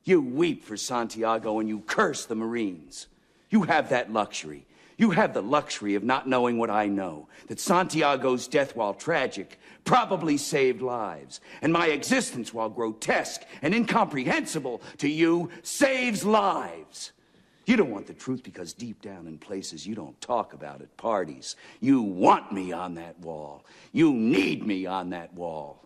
You weep for Santiago and you curse the Marines. You have that luxury. You have the luxury of not knowing what I know, that Santiago's death, while tragic, probably saved lives. And my existence, while grotesque and incomprehensible to you, saves lives. You don't want the truth because deep down in places you don't talk about at parties, you want me on that wall. You need me on that wall.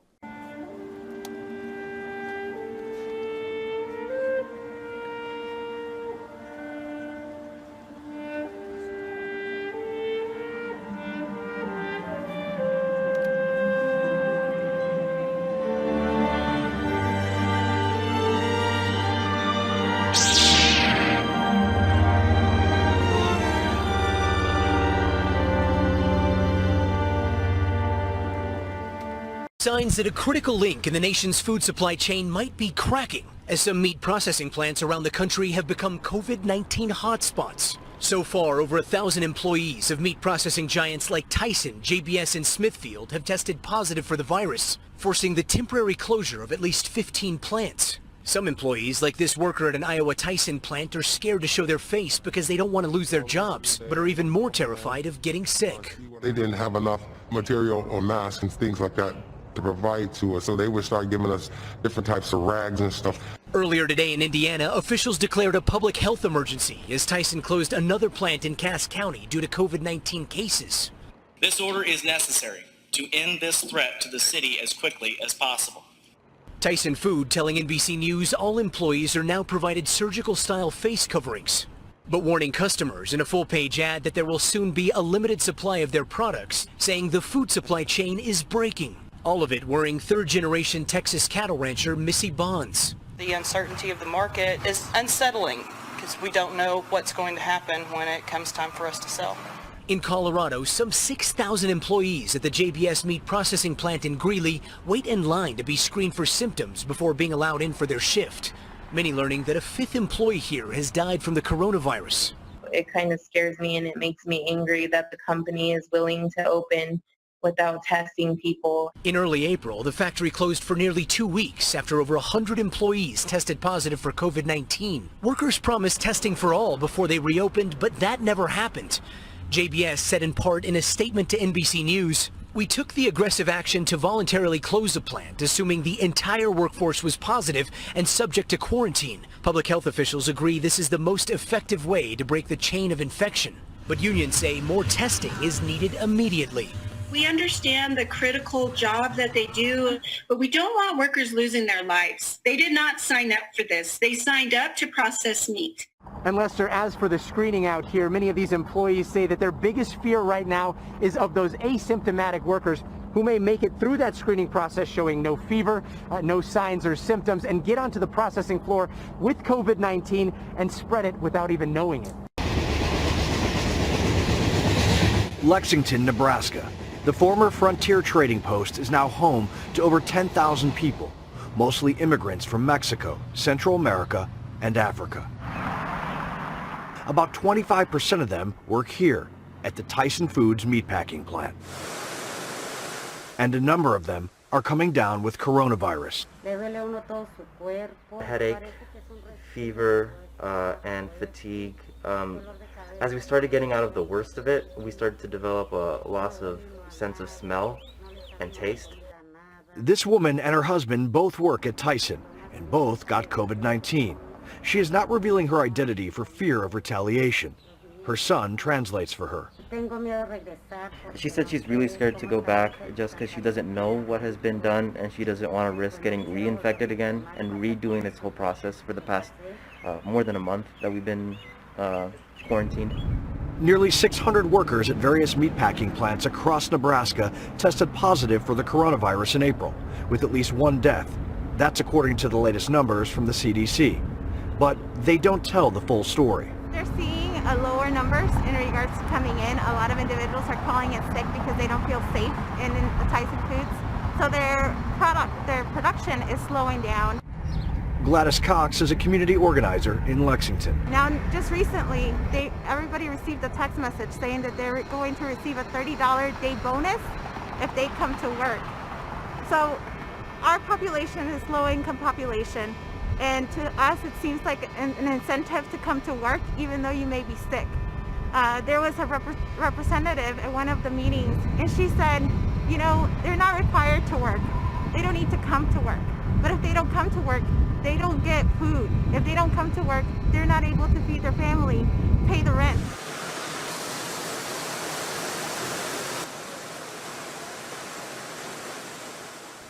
Signs that a critical link in the nation's food supply chain might be cracking, as some meat processing plants around the country have become COVID-19 hotspots. So far, over 1,000 employees of meat processing giants like Tyson, JBS, and Smithfield have tested positive for the virus, forcing the temporary closure of at least 15 plants. Some employees, like this worker at an Iowa Tyson plant, are scared to show their face because they don't want to lose their jobs, but are even more terrified of getting sick. They didn't have enough material or masks and things like that to provide to us, so they would start giving us different types of rags and stuff. Earlier today in Indiana, officials declared a public health emergency as Tyson closed another plant in Cass County due to COVID-19 cases. This order is necessary to end this threat to the city as quickly as possible. Tyson Food telling NBC News all employees are now provided surgical-style face coverings, but warning customers in a full-page ad that there will soon be a limited supply of their products, saying the food supply chain is breaking. All of it worrying third-generation Texas cattle rancher Missy Bonds. The uncertainty of the market is unsettling because we don't know what's going to happen when it comes time for us to sell. In Colorado, some 6,000 employees at the JBS meat processing plant in Greeley wait in line to be screened for symptoms before being allowed in for their shift. Many learning that a fifth employee here has died from the coronavirus. It kind of scares me and it makes me angry that the company is willing to open without testing people. In early April, the factory closed for nearly 2 weeks after over 100 employees tested positive for COVID-19. Workers promised testing for all before they reopened, but that never happened. JBS said in part in a statement to NBC News, "We took the aggressive action to voluntarily close the plant, assuming the entire workforce was positive and subject to quarantine. Public health officials agree this is the most effective way to break the chain of infection. But unions say more testing is needed immediately." We understand the critical job that they do, but we don't want workers losing their lives. They did not sign up for this. They signed up to process meat. And Lester, as for the screening out here, many of these employees say that their biggest fear right now is of those asymptomatic workers who may make it through that screening process showing no fever, no signs or symptoms, and get onto the processing floor with COVID-19 and spread it without even knowing it. Lexington, Nebraska. The former frontier trading post is now home to over 10,000 people, mostly immigrants from Mexico, Central America, and Africa. About 25% of them work here at the Tyson Foods meatpacking plant. And a number of them are coming down with coronavirus. Headache, fever, and fatigue. As we started getting out of the worst of it, we started to develop a loss of sense of smell and taste. This woman and her husband both work at Tyson, and both got COVID-19. She is not revealing her identity for fear of retaliation. Her son translates for her. She said she's really scared to go back just because she doesn't know what has been done, and she doesn't want to risk getting reinfected again and redoing this whole process for the past more than a month that we've been quarantined. Nearly 600 workers at various meatpacking plants across Nebraska tested positive for the coronavirus in April, with at least one death. That's according to the latest numbers from the CDC. But they don't tell the full story. They're seeing lower numbers in regards to coming in. A lot of individuals are calling it sick because they don't feel safe in the Tyson Foods. So their production is slowing down. Gladys Cox is a community organizer in Lexington. Now, just recently, everybody received a text message saying that they're going to receive a $30 day bonus if they come to work. So our population is low-income population. And to us, it seems like an incentive to come to work even though you may be sick. There was a representative at one of the meetings, and she said, you know, they're not required to work. They don't need to come to work. But if they don't come to work, they don't get food. If they don't come to work, they're not able to feed their family, pay the rent.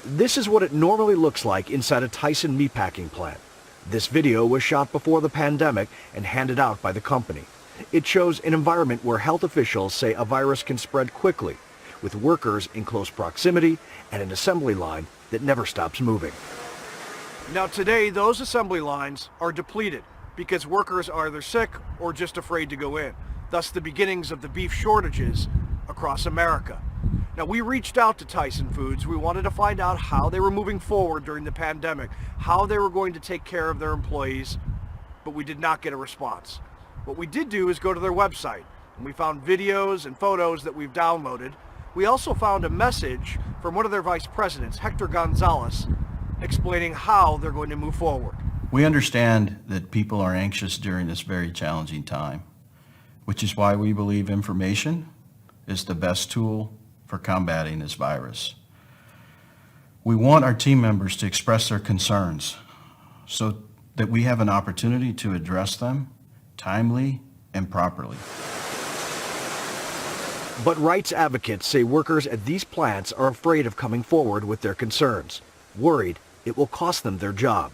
This is what it normally looks like inside a Tyson meatpacking plant. This video was shot before the pandemic and handed out by the company. It shows an environment where health officials say a virus can spread quickly, with workers in close proximity and an assembly line that never stops moving. Now today, those assembly lines are depleted because workers are either sick or just afraid to go in. Thus the beginnings of the beef shortages across America. Now, we reached out to Tyson Foods. We wanted to find out how they were moving forward during the pandemic, how they were going to take care of their employees, but we did not get a response. What we did do is go to their website, and we found videos and photos that we've downloaded. We also found a message from one of their vice presidents, Hector Gonzalez, explaining how they're going to move forward. We understand that people are anxious during this very challenging time, which is why we believe information is the best tool for combating this virus. We want our team members to express their concerns so that we have an opportunity to address them timely and properly. But rights advocates say workers at these plants are afraid of coming forward with their concerns, worried it will cost them their job.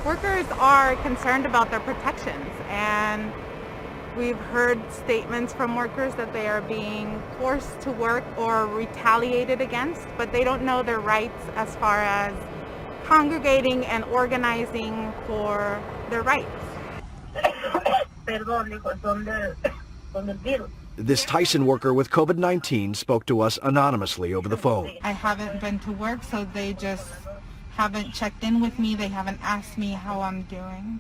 Workers are concerned about their protections, and we've heard statements from workers that they are being forced to work or retaliated against, but they don't know their rights as far as congregating and organizing for their rights. This Tyson worker with COVID-19 spoke to us anonymously over the phone. I haven't been to work, so they just haven't checked in with me. They haven't asked me how I'm doing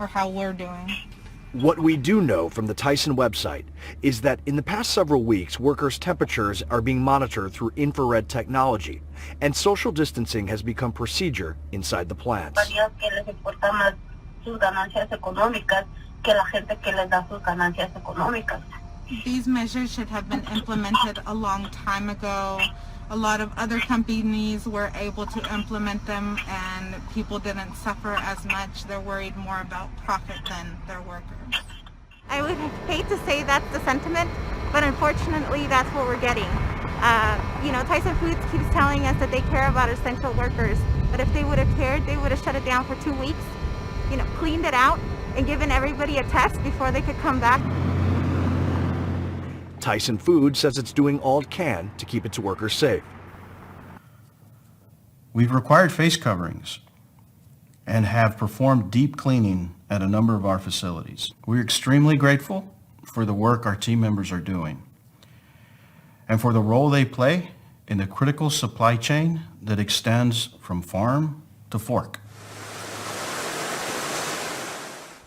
or how we're doing. What we do know from the Tyson website is that in the past several weeks, workers' temperatures are being monitored through infrared technology, and social distancing has become procedure inside the plants. These measures should have been implemented a long time ago. A lot of other companies were able to implement them, and people didn't suffer as much. They're worried more about profit than their workers. I would hate to say that's the sentiment, but unfortunately that's what we're getting. Tyson Foods keeps telling us that they care about essential workers, but if they would have cared, they would have shut it down for 2 weeks, cleaned it out, and given everybody a test before they could come back. Tyson Foods says it's doing all it can to keep its workers safe. We've required face coverings and have performed deep cleaning at a number of our facilities. We're extremely grateful for the work our team members are doing and for the role they play in the critical supply chain that extends from farm to fork.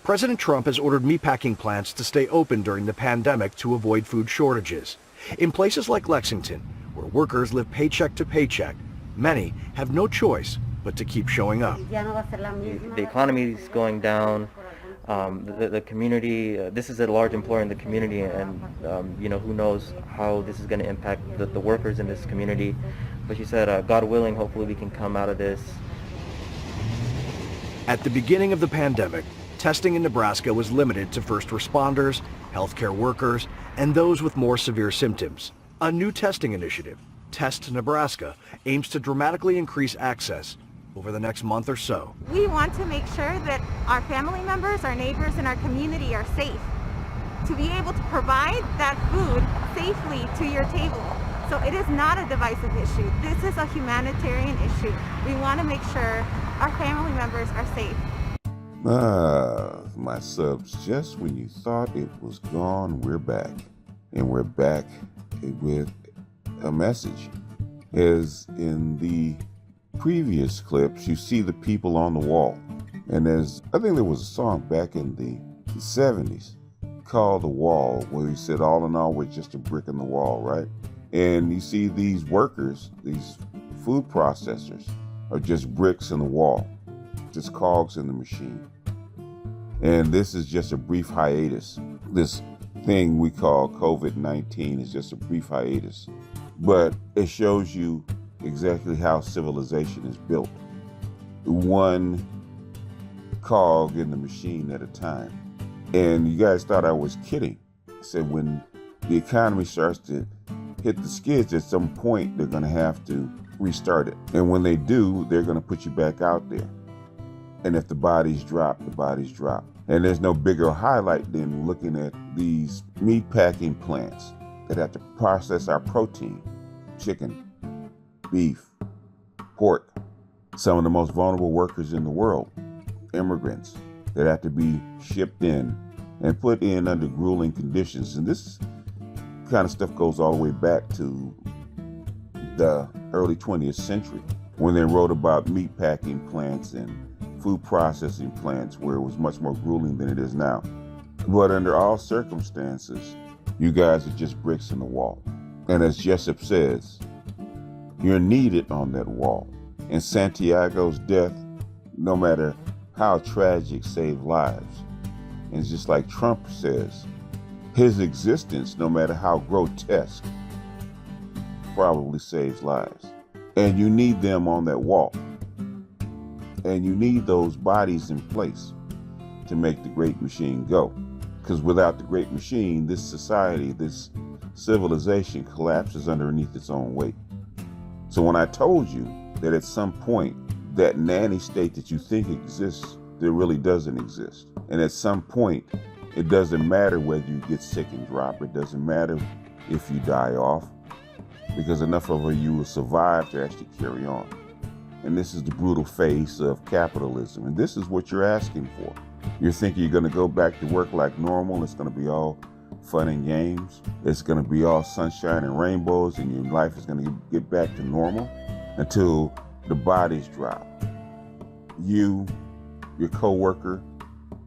President Trump has ordered meatpacking plants to stay open during the pandemic to avoid food shortages. In places like Lexington, where workers live paycheck to paycheck, many have no choice but to keep showing up. The economy is going down. The community, this is a large employer in the community, and who knows how this is going to impact the workers in this community. But she said, God willing, hopefully we can come out of this. At the beginning of the pandemic, testing in Nebraska was limited to first responders, healthcare workers, and those with more severe symptoms. A new testing initiative, Test Nebraska, aims to dramatically increase access over the next month or so. We want to make sure that our family members, our neighbors, and our community are safe. To be able to provide that food safely to your table. So it is not a divisive issue. This is a humanitarian issue. We want to make sure our family members are safe. My subs, just when you thought it was gone, we're back. And we're back with a message. As in the previous clips, you see the people on the wall. And I think there was a song back in the 70s called The Wall, where he said, all in all, we're just a brick in the wall, right? And you see these workers, these food processors, are just bricks in the wall, just cogs in the machine. And this is just a brief hiatus. This thing we call COVID-19 is just a brief hiatus. But it shows you exactly how civilization is built. One cog in the machine at a time. And you guys thought I was kidding. I said when the economy starts to hit the skids, at some point they're going to have to restart it. And when they do, they're going to put you back out there. And if the bodies drop, the bodies drop. And there's no bigger highlight than looking at these meat packing plants that have to process our protein, chicken, beef, pork. Some of the most vulnerable workers in the world, immigrants that have to be shipped in and put in under grueling conditions. And this kind of stuff goes all the way back to the early 20th century when they wrote about meat packing plants and food processing plants where it was much more grueling than it is now. But under all circumstances, you guys are just bricks in the wall. And as Jessup says, you're needed on that wall. And Santiago's death, no matter how tragic, saved lives. And it's just like Trump says, his existence, no matter how grotesque, probably saves lives. And you need them on that wall. And you need those bodies in place to make the great machine go. Because without the great machine, this society, this civilization collapses underneath its own weight. So when I told you that at some point, that nanny state that you think exists, there really doesn't exist. And at some point, it doesn't matter whether you get sick and drop. It doesn't matter if you die off, because enough of you will survive to actually carry on. And this is the brutal face of capitalism. And this is what you're asking for. You're thinking you're going to go back to work like normal. It's going to be all fun and games. It's going to be all sunshine and rainbows, and your life is going to get back to normal until the bodies drop. You, your coworker,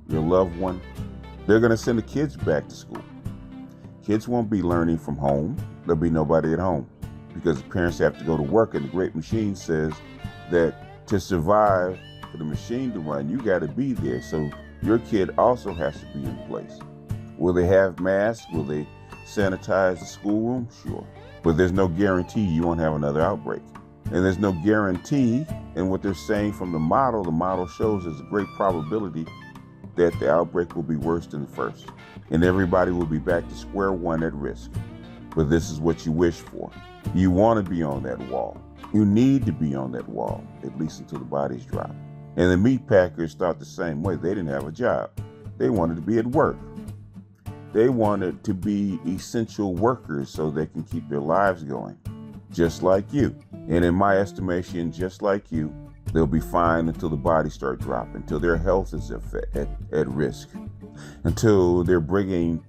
your loved one, they're going to send the kids back to school. Kids won't be learning from home. There'll be nobody at home because the parents have to go to work, and the great machine says that to survive, for the machine to run, you got to be there. So your kid also has to be in place. Will they have masks? Will they sanitize the schoolroom? Sure. But there's no guarantee you won't have another outbreak. And there's no guarantee in what they're saying from the model. The model shows there's a great probability that the outbreak will be worse than the first. And everybody will be back to square one at risk. But this is what you wish for. You want to be on that wall. You need to be on that wall, at least until the bodies drop. And the meat packers thought the same way. They didn't have a job. They wanted to be at work. They wanted to be essential workers so they can keep their lives going, just like you. And in my estimation, just like you, they'll be fine until the bodies start dropping, until their health is at risk, until they're bringing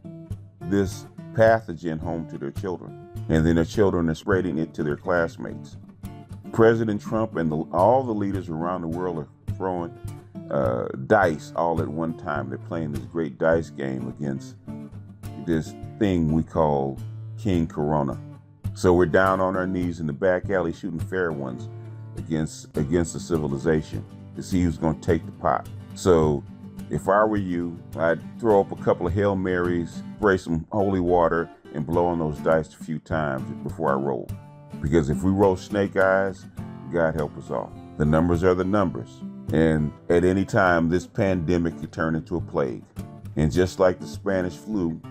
this pathogen home to their children. And then their children are spreading it to their classmates. President Trump and all the leaders around the world are throwing dice all at one time. They're playing this great dice game against this thing we call King Corona. So we're down on our knees in the back alley shooting fair ones against the civilization to see who's going to take the pot. So if I were you, I'd throw up a couple of Hail Marys, spray some holy water, and blow on those dice a few times before I roll. Because if we roll snake eyes, God help us all. The numbers are the numbers. And at any time, this pandemic could turn into a plague. And just like the Spanish flu,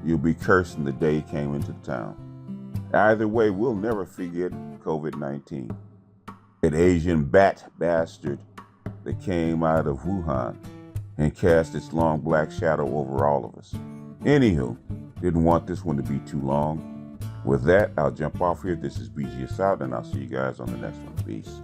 you'll be cursing the day it came into town. Either way, we'll never forget COVID-19. That Asian bat bastard that came out of Wuhan and cast its long black shadow over all of us. Anywho, didn't want this one to be too long. With that, I'll jump off here. This is BGS out, and I'll see you guys on the next one. Peace.